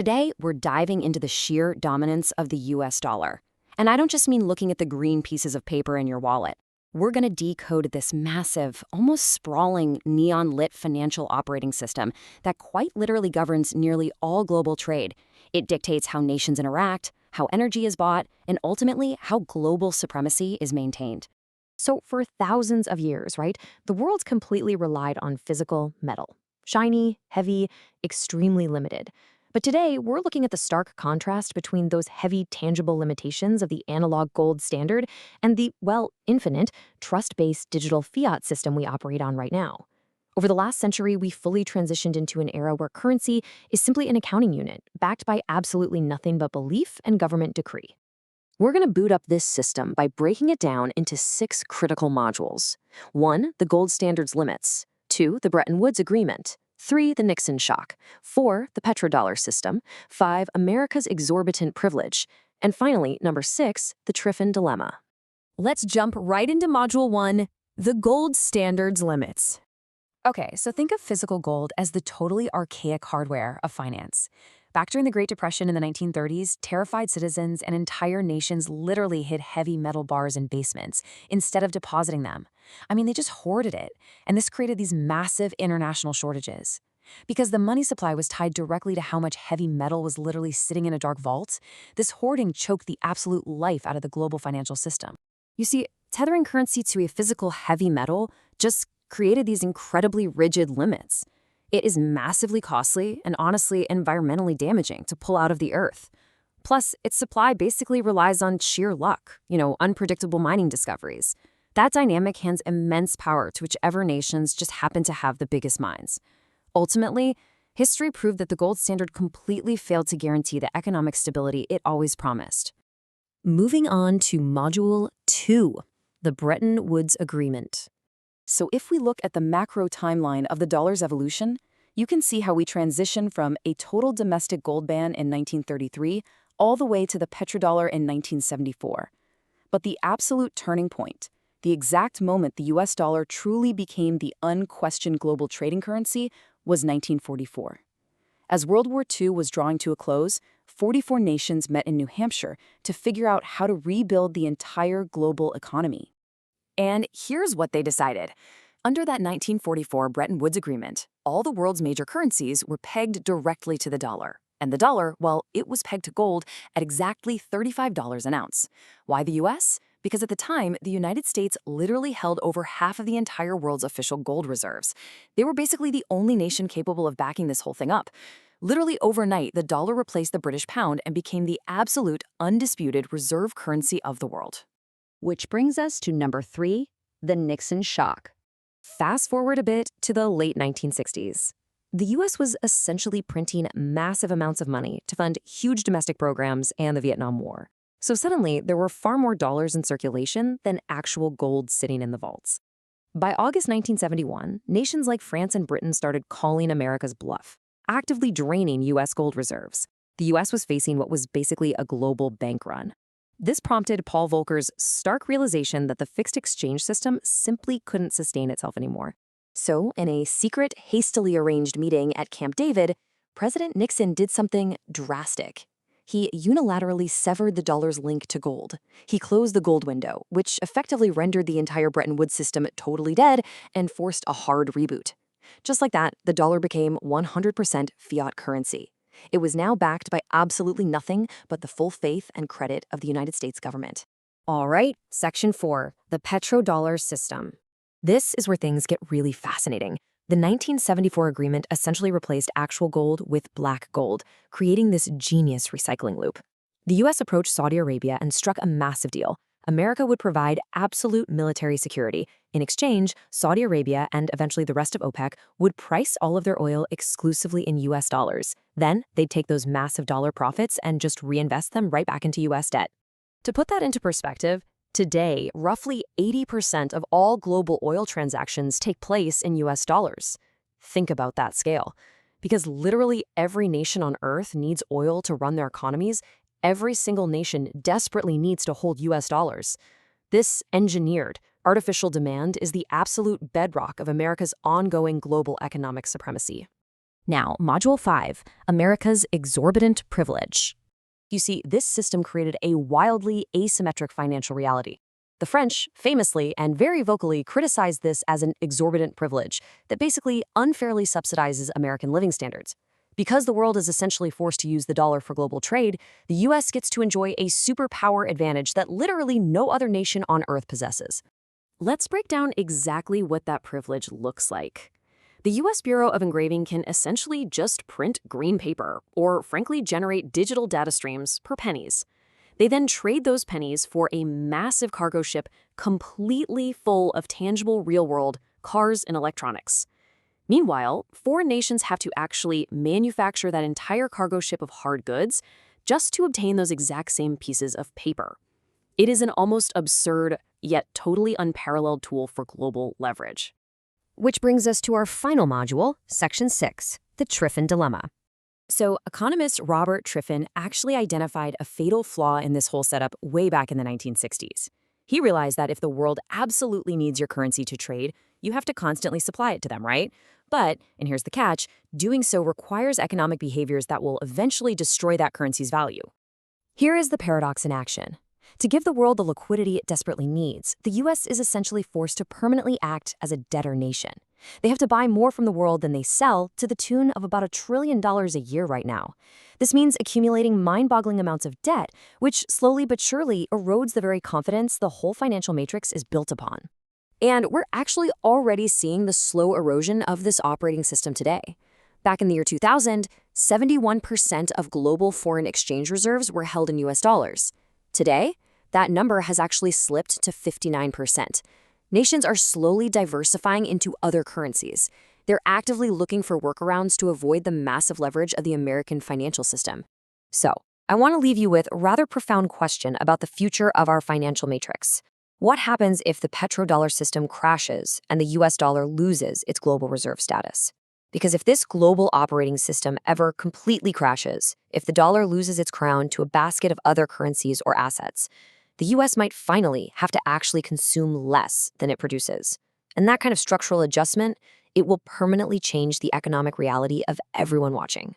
Today, we're diving into the sheer dominance of the US dollar. And I don't just mean looking at the green pieces of paper in your wallet. We're going to decode this massive, almost sprawling, neon-lit financial operating system that quite literally governs nearly all global trade. It dictates how nations interact, how energy is bought, and ultimately how global supremacy is maintained. So for thousands of years, right, the world's completely relied on physical metal. Shiny, heavy, extremely limited. But today, we're looking at the stark contrast between those heavy, tangible limitations of the analog gold standard and the, well, infinite, trust-based digital fiat system we operate on right now. Over the last century, we fully transitioned into an era where currency is simply an accounting unit, backed by absolutely nothing but belief and government decree. We're going to boot up this system by breaking it down into 6 critical modules. 1, the gold standard's limits. 2, the Bretton Woods Agreement. 3, the Nixon Shock. 4, the Petrodollar System. 5, America's exorbitant privilege. And finally, number 6, the Triffin Dilemma. Let's jump right into Module 1, the gold standard's limits. Okay, so think of physical gold as the totally archaic hardware of finance. Back during the Great Depression in the 1930s, terrified citizens and entire nations literally hid heavy metal bars in basements instead of depositing them. I mean, they just hoarded it, and this created these massive international shortages. Because the money supply was tied directly to how much heavy metal was literally sitting in a dark vault, this hoarding choked the absolute life out of the global financial system. You see, tethering currency to a physical heavy metal just created these incredibly rigid limits. It is massively costly and honestly environmentally damaging to pull out of the earth. Plus, its supply basically relies on sheer luck, unpredictable mining discoveries. That dynamic hands immense power to whichever nations just happen to have the biggest mines. Ultimately, history proved that the gold standard completely failed to guarantee the economic stability it always promised. Moving on to Module 2, the Bretton Woods Agreement. So if we look at the macro timeline of the dollar's evolution, you can see how we transition from a total domestic gold ban in 1933 all the way to the petrodollar in 1974. But the absolute turning point, the exact moment the US dollar truly became the unquestioned global trading currency, was 1944. As World War II was drawing to a close, 44 nations met in New Hampshire to figure out how to rebuild the entire global economy. And here's what they decided. Under that 1944 Bretton Woods Agreement, all the world's major currencies were pegged directly to the dollar. And the dollar, well, it was pegged to gold at exactly $35 an ounce. Why the US? Because at the time, the United States literally held over half of the entire world's official gold reserves. They were basically the only nation capable of backing this whole thing up. Literally overnight, the dollar replaced the British pound and became the absolute, undisputed reserve currency of the world. Which brings us to number 3, the Nixon Shock. Fast forward a bit to the late 1960s. The US was essentially printing massive amounts of money to fund huge domestic programs and the Vietnam War. So suddenly, there were far more dollars in circulation than actual gold sitting in the vaults. By August 1971, nations like France and Britain started calling America's bluff, actively draining US gold reserves. The US was facing what was basically a global bank run. This prompted Paul Volcker's stark realization that the fixed exchange system simply couldn't sustain itself anymore. So, in a secret, hastily arranged meeting at Camp David, President Nixon did something drastic. He unilaterally severed the dollar's link to gold. He closed the gold window, which effectively rendered the entire Bretton Woods system totally dead and forced a hard reboot. Just like that, the dollar became 100% fiat currency. It was now backed by absolutely nothing but the full faith and credit of the United States government. All right, Section 4, the Petrodollar System. This is where things get really fascinating. The 1974 agreement essentially replaced actual gold with black gold, creating this genius recycling loop. The U.S. approached Saudi Arabia and struck a massive deal. America would provide absolute military security. In exchange, Saudi Arabia and eventually the rest of OPEC would price all of their oil exclusively in U.S. dollars. Then, they'd take those massive dollar profits and just reinvest them right back into U.S. debt. To put that into perspective, today, roughly 80% of all global oil transactions take place in U.S. dollars. Think about that scale. Because literally every nation on Earth needs oil to run their economies, every single nation desperately needs to hold U.S. dollars. This engineered, artificial demand is the absolute bedrock of America's ongoing global economic supremacy. Now, Module 5, America's exorbitant privilege. You see, this system created a wildly asymmetric financial reality. The French, famously and very vocally, criticized this as an exorbitant privilege that basically unfairly subsidizes American living standards. Because the world is essentially forced to use the dollar for global trade, the US gets to enjoy a superpower advantage that literally no other nation on Earth possesses. Let's break down exactly what that privilege looks like. The US Bureau of Engraving can essentially just print green paper, or frankly generate digital data streams per pennies. They then trade those pennies for a massive cargo ship completely full of tangible real-world cars and electronics. Meanwhile, foreign nations have to actually manufacture that entire cargo ship of hard goods just to obtain those exact same pieces of paper. It is an almost absurd, yet totally unparalleled tool for global leverage. Which brings us to our final module, Section 6, the Triffin Dilemma. So, economist Robert Triffin actually identified a fatal flaw in this whole setup way back in the 1960s. He realized that if the world absolutely needs your currency to trade, you have to constantly supply it to them, right? But, and here's the catch, doing so requires economic behaviors that will eventually destroy that currency's value. Here is the paradox in action. To give the world the liquidity it desperately needs, the U.S. is essentially forced to permanently act as a debtor nation. They have to buy more from the world than they sell, to the tune of about $1 trillion a year right now. This means accumulating mind-boggling amounts of debt, which slowly but surely erodes the very confidence the whole financial matrix is built upon. And we're actually already seeing the slow erosion of this operating system today. Back in the year 2000, 71% of global foreign exchange reserves were held in U.S. dollars. Today, that number has actually slipped to 59%. Nations are slowly diversifying into other currencies. They're actively looking for workarounds to avoid the massive leverage of the American financial system. So, I want to leave you with a rather profound question about the future of our financial matrix. What happens if the petrodollar system crashes and the US dollar loses its global reserve status? Because if this global operating system ever completely crashes, if the dollar loses its crown to a basket of other currencies or assets, the US might finally have to actually consume less than it produces. And that kind of structural adjustment, it will permanently change the economic reality of everyone watching.